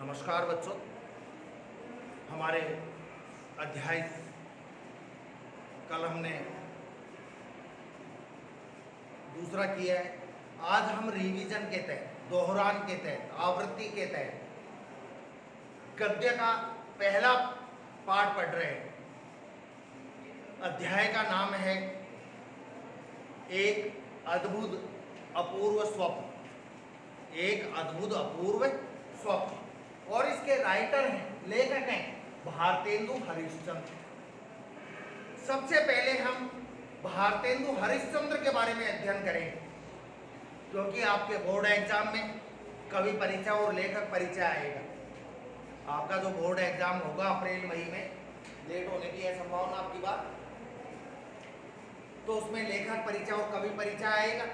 नमस्कार बच्चों। हमारे अध्याय कल हमने दूसरा किया है। आज हम रिवीजन के तहत, दोहरान के तहत, आवृत्ति के तहत गद्य का पहला पाठ पढ़ रहे हैं। अध्याय का नाम है एक अद्भुत अपूर्व स्वप्न। एक अद्भुत अपूर्व स्वप्न। और इसके राइटर हैं, लेखक हैं भारतेंदु हरिश्चंद्र। सबसे पहले हम भारतेंदु हरिश्चंद्र के बारे में अध्ययन करेंगे, क्योंकि आपके बोर्ड एग्जाम में कवि परिचय और लेखक परिचय आएगा। आपका जो बोर्ड एग्जाम होगा अप्रैल मई में, लेट होने की है संभावना आपकी बात, तो उसमें लेखक परिचय और कवि परिचय आएगा।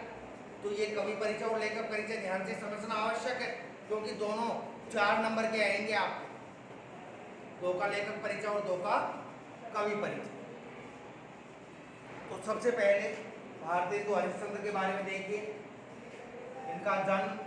तो ये कवि परिचय और लेखक परिचय ध्यान से समझना आवश्यक है, क्योंकि दोनों 4 नंबर के आएंगे आपको, 2 का लेखक परिचय और 2 का कवि परिचय। तो सबसे पहले भारतेंदु हरिश्चंद्र के बारे में देखिए। इनका जन्म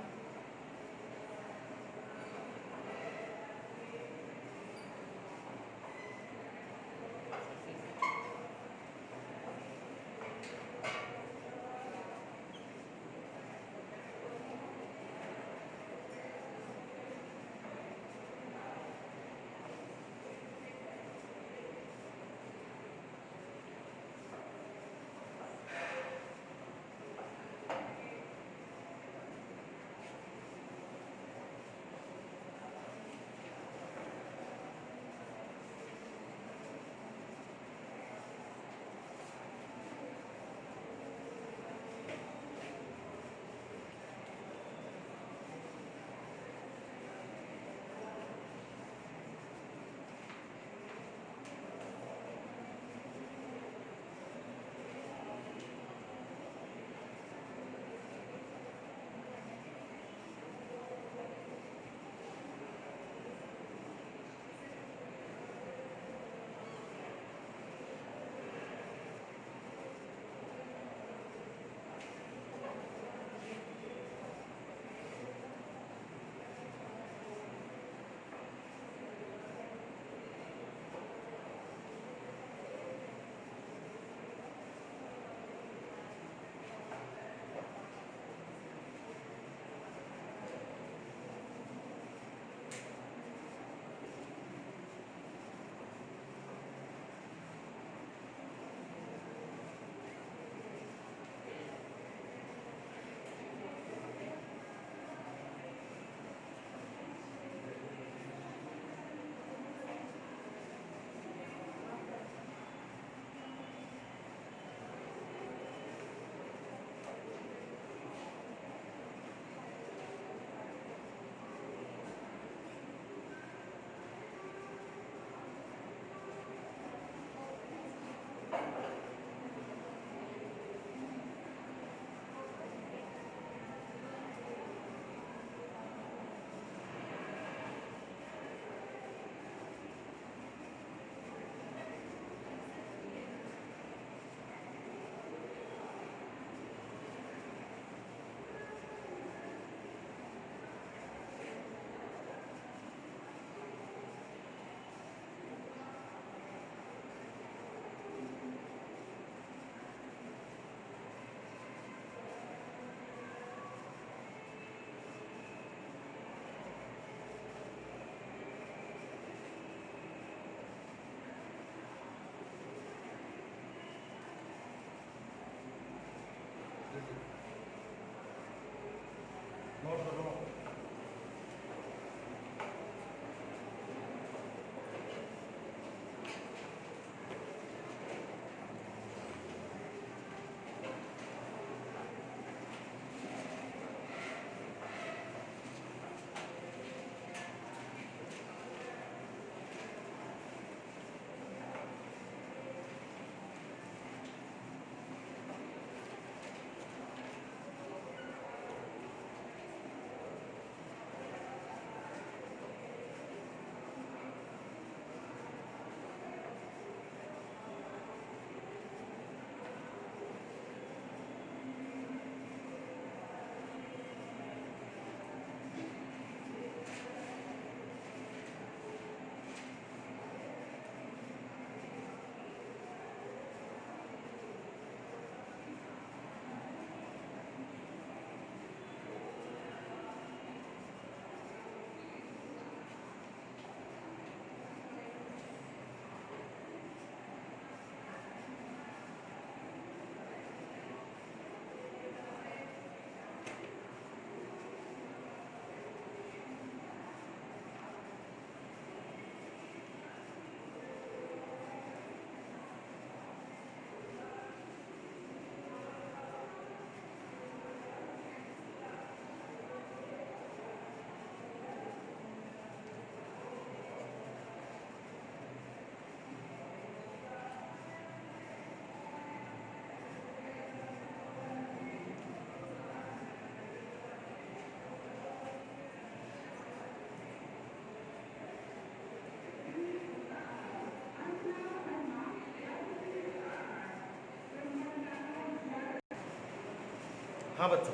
हाँ बच्चों,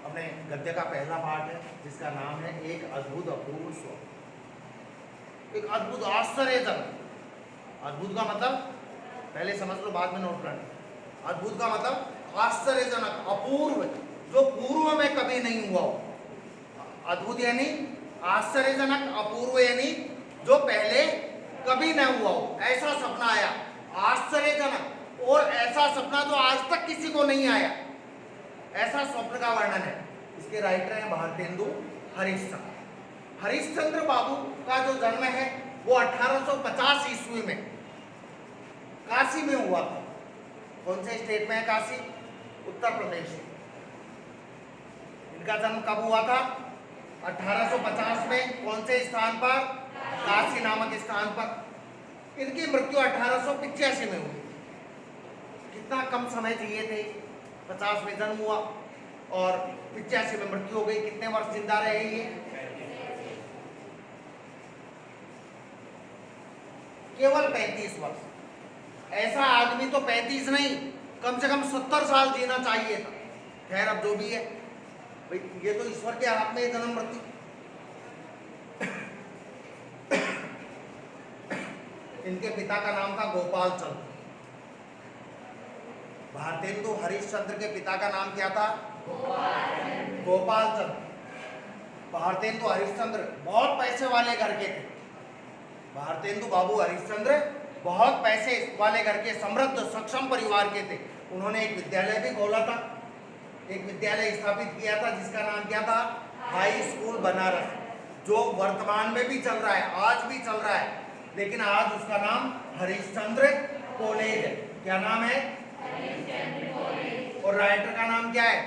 अपने गद्य का पहला पाठ है जिसका नाम है एक अद्भुत अपूर्व स्वप्न। एक अद्भुत आश्चर्यजनक। अद्भुत का मतलब पहले समझ लो, बाद में नोट करना। अद्भुत का मतलब आश्चर्यजनक, अपूर्व, जो पूर्व में कभी नहीं हुआ हो। अद्भुत यानी आश्चर्यजनक, अपूर्व यानी जो पहले कभी न हुआ हो, ऐसा सपना आया। आश्चर्यजनक और ऐसा सपना जो आज तक किसी को नहीं आया, ऐसा स्वप्न का वर्णन है। इसके राइटर हैं भारतेंदु हरिश्चंद्र। हरिश्चंद्र बाबू का जो जन्म है वो 1850 ईस्वी में काशी में हुआ था। कौन से स्टेट में है काशी? उत्तर प्रदेश में। इनका जन्म कब हुआ था? 1850 में। कौन से स्थान पर? काशी नामक स्थान पर। इनकी मृत्यु 1885 में हुई। कितना कम समय चाहिए थे। 50 में जन्म हुआ और 85 में मृत्यु हो गई। कितने वर्ष जिंदा रहे ये? केवल 35 वर्ष। ऐसा आदमी तो 35 नहीं, कम से कम 70 साल जीना चाहिए था। खैर, अब जो भी है भाई, ये तो ईश्वर के हाथ में जन्म मृत्यु। इनके पिता का नाम था गोपाल चंद्र। भारतेंदु हरिश्चंद्र के पिता का नाम क्या था? गोपाल चंद्र। भारतेंदु हरिश्चंद्र बहुत पैसे वाले घर के थे। भारतेंदु बाबू हरिश्चंद्र बहुत पैसे वाले घर के, समृद्ध सक्षम परिवार के थे। उन्होंने एक विद्यालय भी खोला था, एक विद्यालय स्थापित किया था जिसका नाम क्या था? हाई स्कूल बनारस, जो वर्तमान में भी चल रहा है, आज भी चल रहा है। लेकिन आज उसका नाम हरिश्चंद्र कॉलेज है। क्या नाम है? और राइटर का नाम क्या है?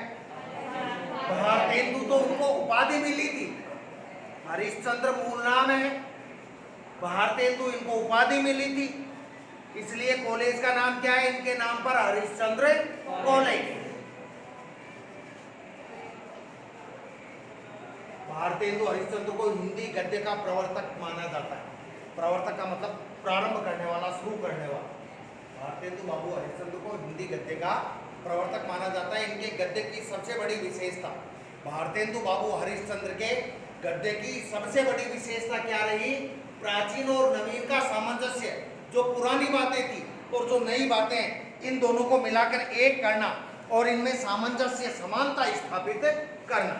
भारतेंदु। तो उनको उपाधि मिली थी। हरिश्चंद्र मूल नाम है, भारतेंदु इनको उपाधि मिली थी, इसलिए कॉलेज का नाम क्या है? इनके नाम पर हरिश्चंद्र कॉलेज। भारतेंदु हरिश्चंद्र को हिंदी गद्य का प्रवर्तक माना जाता है। प्रवर्तक का मतलब प्रारंभ करने वाला, शुरू करने वाला। भारतेंदु बाबू हरिश्चंद्र को हिंदी गद्य का प्रवर्तक माना जाता है। इनके गद्य की सबसे बड़ी विशेषता, भारतेंदु बाबू हरिश्चंद्र के गद्य की सबसे बड़ी विशेषता क्या रही? प्राचीन और नवीन का सामंजस्य। जो पुरानी बातें थी और जो नई बातें, इन दोनों को मिलाकर एक करना और इनमें सामंजस्य, समानता स्थापित करना।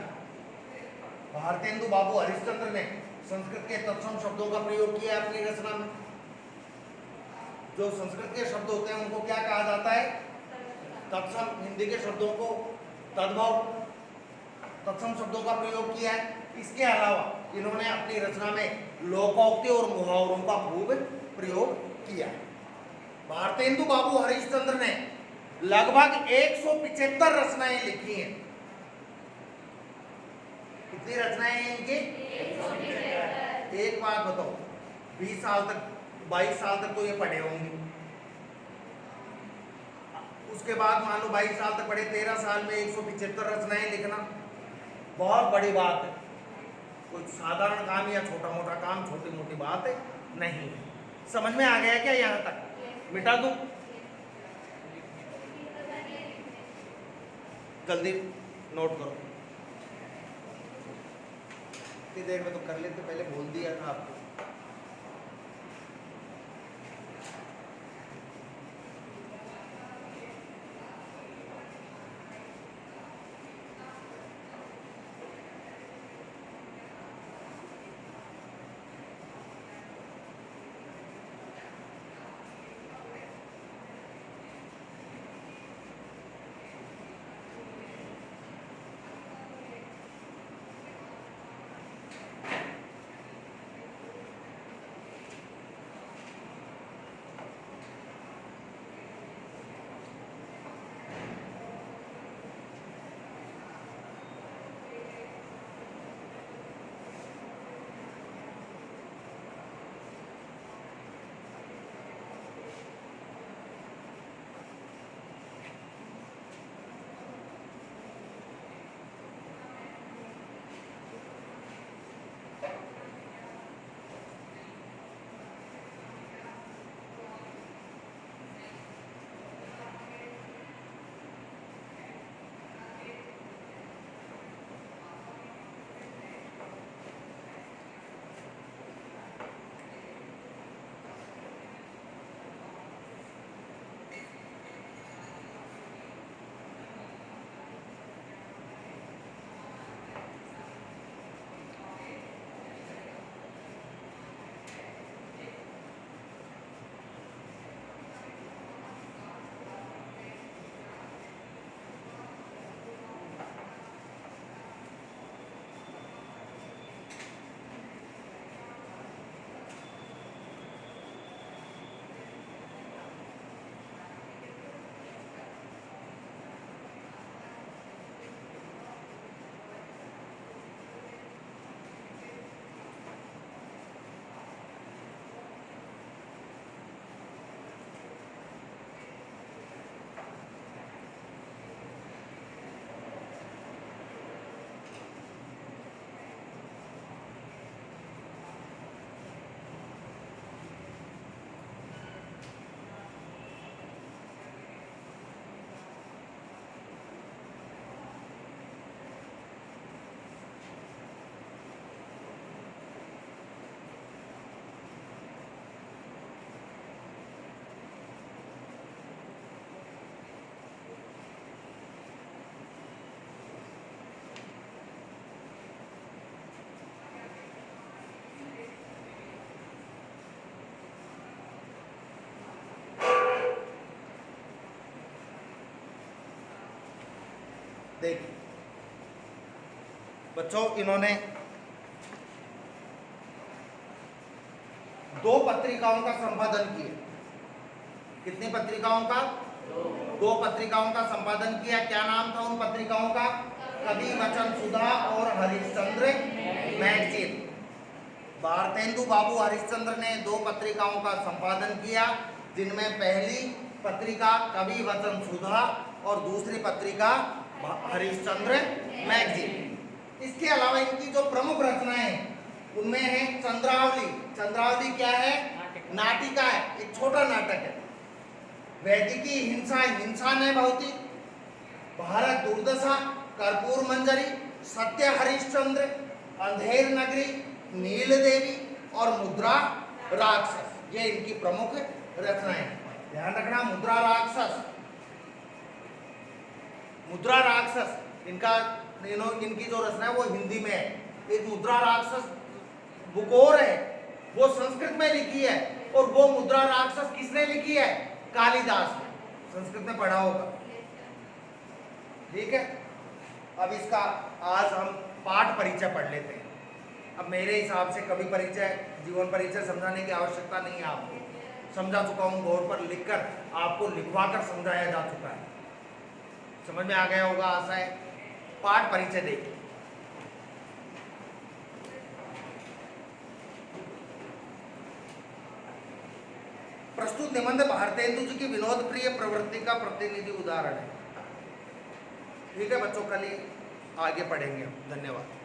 भारतेंदु बाबू हरिश्चंद्र ने संस्कृत के तत्सम शब्दों का प्रयोग किया अपनी रचना में। जो संस्कृत के शब्द होते हैं उनको क्या कहा जाता है? तत्सम। हिंदी के शब्दों को तद्भव, तत्सम शब्दों का प्रयोग किया है। इसके अलावा इन्होंने अपनी रचना में लोकोक्ति और मुहावरों का खूब प्रयोग किया है। भारतेंदु बाबू हरिश्चंद्र ने लगभग 175 रचनाएं लिखी हैं। कितनी रचनाएं हैं इनकी? 175। एक बात बताओ, 20 साल तक, 22 साल तक तो ये पढ़े होंगे। उसके बाद मान लो 22 साल तक पढ़े, 13 साल में 175 रचनाएं लिखना बहुत बड़ी बात है। कोई साधारण काम या छोटा मोटा काम, छोटी मोटी बात नहीं। समझ में आ गया क्या यहाँ तक? मिटा दूं? जल्दी नोट करो। इतनी देर में तो कर लेते, पहले बोल दिया था आपको। देखिए बच्चों, इन्होंने 2 पत्रिकाओं का संपादन किया। कितनी पत्रिकाओं का? 2 पत्रिकाओं का संपादन किया। क्या नाम था उन पत्रिकाओं का? कवि वचन सुधा और हरिश्चंद्र मैगजीन। भारतेंदु बाबू हरिश्चंद्र ने 2 पत्रिकाओं का संपादन किया, जिनमें पहली पत्रिका कवि वचन सुधा और दूसरी पत्रिका हरिश्चंद्र मैगजीन। इसके अलावा इनकी जो प्रमुख रचनाएं हैं उनमें है चंद्रावली। चंद्रावली क्या है? नाटिका है, एक छोटा नाटक है। वैदिकी हिंसा, हिंसा ने भवती, भारत दुर्दशा, कर्पूर मंजरी, सत्य हरिश्चंद्र, अंधेर नगरी, नील देवी और मुद्रा राक्षस, ये इनकी प्रमुख रचनाएं हैं। ध्यान रखना, मुद्रा राक्षस, मुद्रा राक्षस इनकी जो रचना है वो हिंदी में है। एक मुद्रा राक्षस बुक और है, वो संस्कृत में लिखी है, और वो मुद्रा राक्षस किसने लिखी है? कालिदास ने। संस्कृत में पढ़ा होगा, ठीक है। अब इसका आज हम पाठ परिचय पढ़ लेते हैं। अब मेरे हिसाब से कवि परिचय, जीवन परिचय समझाने की आवश्यकता नहीं है, आपको समझा चुका हूँ, बोर्ड पर लिखकर आपको लिखवा कर समझाया जा चुका है। समझ में आ गया होगा, आशा है। पाठ परिचय देखिए। प्रस्तुत निबंध भारतेंदु जी की विनोद प्रिय प्रवृत्ति का प्रतिनिधि उदाहरण है। ठीक है बच्चों, कल ही आगे पढ़ेंगे। धन्यवाद।